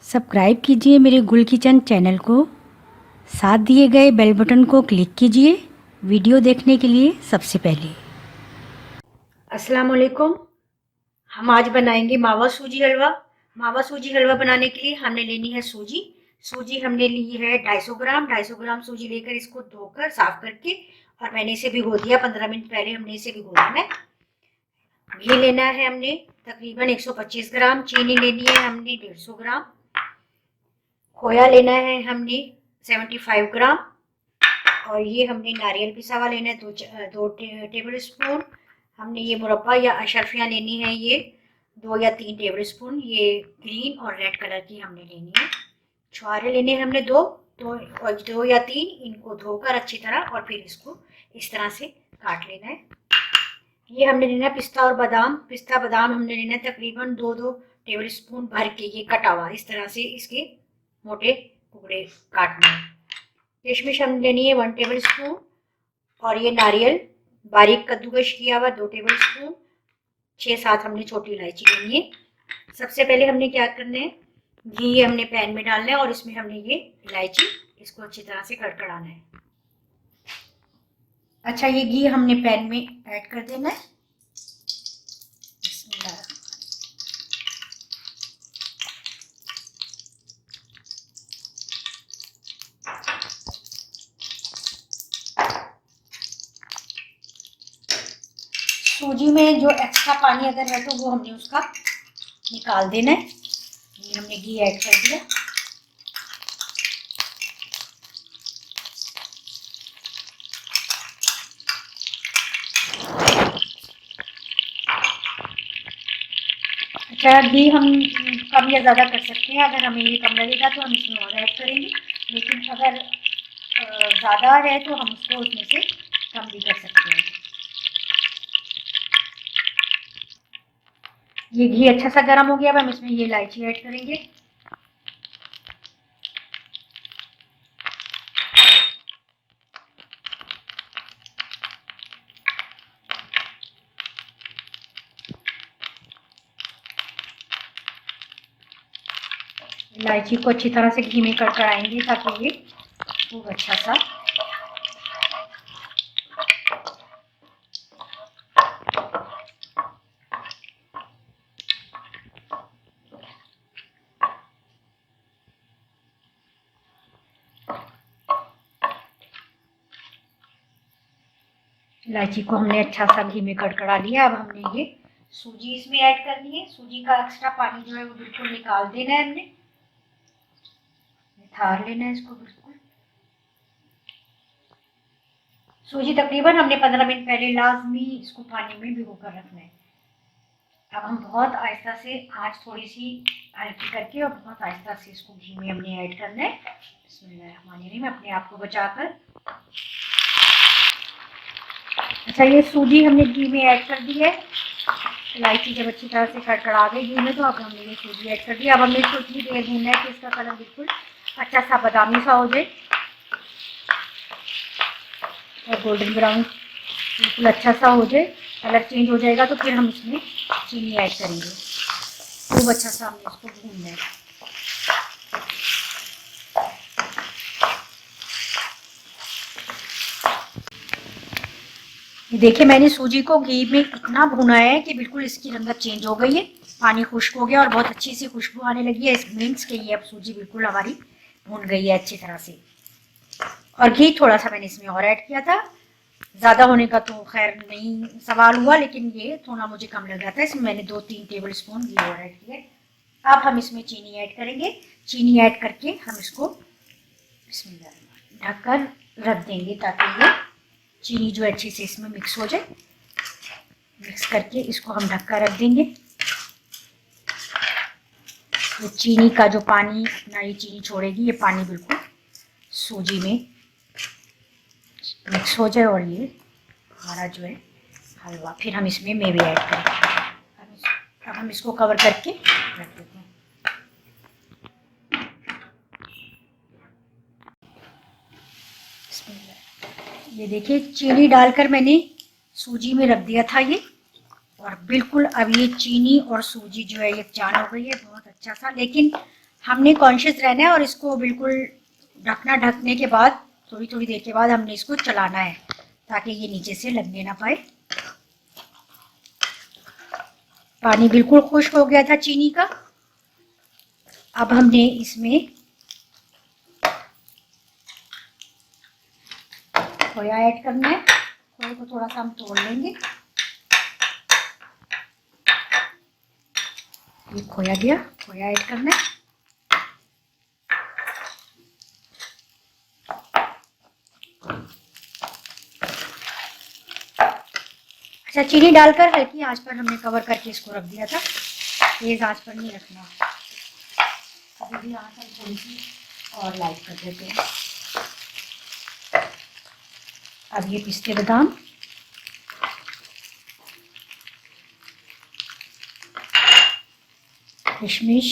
Subscribe कीजिए मेरे गुल किचन चैनल को। साथ दिए गए बेल बटन को क्लिक कीजिए वीडियो देखने के लिए सबसे पहले। अस्सलाम वालेकुम। हम आज बनाएंगे मावा सूजी हलवा। मावा सूजी हलवा बनाने के लिए हमने लेनी है सूजी। सूजी हमने ली है 250 ग्राम। 250 ग्राम सूजी लेकर इसको धोकर साफ करके और मैंने इसे भिगो दिया। 15 मिनट पहले हमने इसे भिगो देना है। घी लेना है हमने तकरीबन 125 ग्राम। चीनी लेनी है हमने 150 ग्राम। खोया लेना है हमने 75 ग्राम। और ये हमने नारियल पिसा हुआ लेना है 2 टेबल स्पून। हमने ये मुरब्बा या अशरफियाँ लेनी है, ये 2 या 3 टेबल स्पून। ये ग्रीन और रेड कलर की हमने लेनी है। छुहारे लेने हैं हमने दो या 3। इनको धोकर अच्छी तरह और फिर इसको इस तरह से काट लेना है। ये हमने लेना है पिस्ता और बादाम। पिस्ता बादाम हमने लेना है तकरीबन 2 टेबल स्पून भर के, ये कटा हुआ इस तरह से इसके मोटे टुकड़े काटने हैं। किशमिश हम लेनी है 1 टेबल स्पून। और ये नारियल बारीक कद्दूकश किया हुआ 2 टेबल स्पून। 6-7 हमने छोटी इलायची लेनी है। सबसे पहले हमने क्या करना है, घी हमने पैन में डालना है और इसमें हमने ये इलायची इसको अच्छी तरह से कड़कड़ाना है। अच्छा, ये घी हमने पैन में ऐड कर देना है। सूजी में जो एक्स्ट्रा पानी अगर है तो वो हमने उसका निकाल देना है। ये हमने घी ऐड कर दिया। अच्छा, घी हम कम या ज़्यादा कर सकते हैं। अगर हमें ये कम लगेगा तो हम इसमें और ऐड करेंगे, लेकिन अगर ज़्यादा है तो हम उसको उसमें से कम भी कर सकते हैं। ये घी अच्छा सा गर्म हो गया। अब हम इसमें ये इलायची ऐड करेंगे। इलायची को अच्छी तरह से घी में कड़कड़ाएंगे ताकि ये खूब अच्छा सा इलायची को हमने अच्छा सा घी में कड़कड़ा लिया। अब हमने ये सूजी इसमें ऐड करनी है। सूजी का एक्स्ट्रा पानी जो है वो बिल्कुल निकाल देना है। हमने निथार लेना है इसको बिल्कुल। सूजी तकरीबन हमने 15 मिनट पहले लाजमी इसको पानी में भिगो कर रखना है। अब हम बहुत आहिस्ता से आंच थोड़ी सी हल्की करके और बहुत आहिस्ता से इसको घी में हमने ऐड करना है। बिस्मिल्लाहिर्रहमानिर्रहीम, अपने आप को बचाकर। अच्छा, ये सूजी हमने घी में ऐड कर दी है। इलायची जब अच्छी तरह से कड़कड़ा गई घी में तो अब हमने ये सूजी ऐड कर दिया। अब हमें इसको इतनी देर भूनना है कि इसका कलर बिल्कुल अच्छा सा बादामी सा हो जाए और गोल्डन ब्राउन बिल्कुल अच्छा सा हो जाए। कलर चेंज हो जाएगा तो फिर हम इसमें चीनी ऐड करेंगे। खूब अच्छा सा हमने इसको भूनना है। देखिए, मैंने सूजी को घी में इतना भुना है कि बिल्कुल इसकी रंगत चेंज हो गई है, पानी खुश्क हो गया और बहुत अच्छी सी खुशबू आने लगी है। इस मीन्स के ये अब सूजी बिल्कुल हमारी भुन गई है अच्छी तरह से। और घी थोड़ा सा मैंने इसमें और ऐड किया था। ज़्यादा होने का तो खैर नहीं सवाल हुआ, लेकिन ये थोड़ा मुझे कम लग रहा था। इसमें मैंने 2-3 टेबल स्पून घी और ऐड किए। अब हम इसमें चीनी ऐड करेंगे। चीनी ऐड करके हम इसको ढककर रख देंगे ताकि ये चीनी जो अच्छे से इसमें मिक्स हो जाए। मिक्स करके इसको हम ढककर रख देंगे। ये चीनी का जो पानी अपना ये चीनी छोड़ेगी, ये पानी बिल्कुल सूजी में मिक्स हो जाए और ये हमारा जो है हलवा। फिर हम इसमें मेवे ऐड करेंगे। अब हम इसको कवर करके रख देते हैं। ये देखिए, चीनी डालकर मैंने सूजी में रख दिया था ये, और बिल्कुल अब ये चीनी और सूजी जो है ये जान हो गई है बहुत अच्छा सा। लेकिन हमने कॉन्शियस रहना है और इसको बिल्कुल ढकने के बाद थोड़ी थोड़ी देर के बाद हमने इसको चलाना है ताकि ये नीचे से लगने ना पाए। पानी बिल्कुल खुश्क हो गया था चीनी का। अब हमने इसमें खोया ऐड करना है। खोए को थोड़ा सा हम तोड़ लेंगे। ये खोया गया, खोया ऐड करना है। अच्छा, चीनी डालकर हल्की आंच पर हमने कवर करके इसको रख दिया था। तेज आंच पर नहीं रखना। अभी भी आंच हम थोड़ी सी और लाइट कर देते हैं। अब ये पिस्ते बादाम, किशमिश,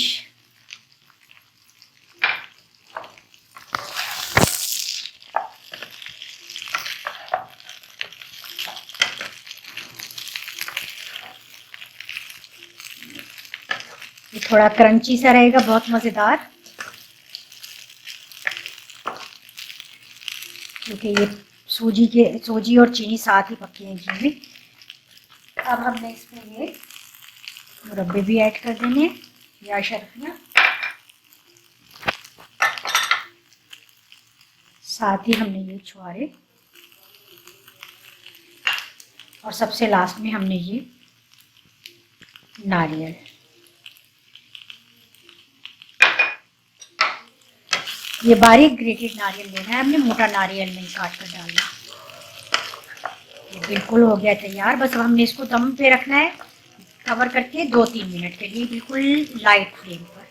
ये थोड़ा क्रंची सा रहेगा, बहुत मज़ेदार, क्योंकि ये सूजी और चीनी साथ ही पकी हैं घी में। अब हमने इसमें ये मुरब्बे भी ऐड कर देने हैं या शर्फियाँ, साथ ही हमने ये छुआरे, और सबसे लास्ट में हमने ये नारियल। ये बारीक ग्रेटेड नारियल लेना है हमने, मोटा नारियल नहीं काट कर डालना। ये बिल्कुल हो गया तैयार। बस अब हमने इसको दम पे रखना है कवर करके 2-3 मिनट के लिए, बिल्कुल लाइट फ्लेम पर।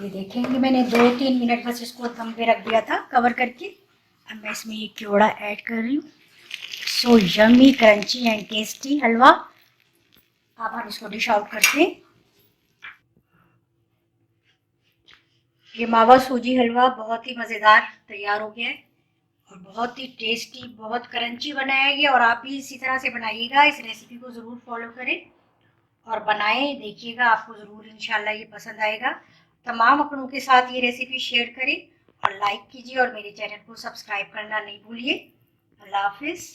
ये देखेंगे मैंने 2-3 मिनट बस इसको दम पे रख दिया था कवर करके। अब मैं इसमें ये क्योड़ा ऐड कर रही हूँ। So yummy, crunchy and tasty halwa. अब हम इसको डिश आउट करते हैं। ये मावा सूजी हलवा बहुत ही मज़ेदार तैयार हो गया है और बहुत ही टेस्टी, बहुत क्रंची बनाया गया। और आप भी इसी तरह से बनाइएगा, इस रेसिपी को ज़रूर फॉलो करें और बनाएं, देखिएगा आपको ज़रूर इंशाल्लाह ये पसंद आएगा। तमाम अपनों के साथ ये रेसिपी शेयर करें और लाइक कीजिए और मेरे चैनल को सब्सक्राइब करना नहीं भूलिए। अल्लाह हाफिज़।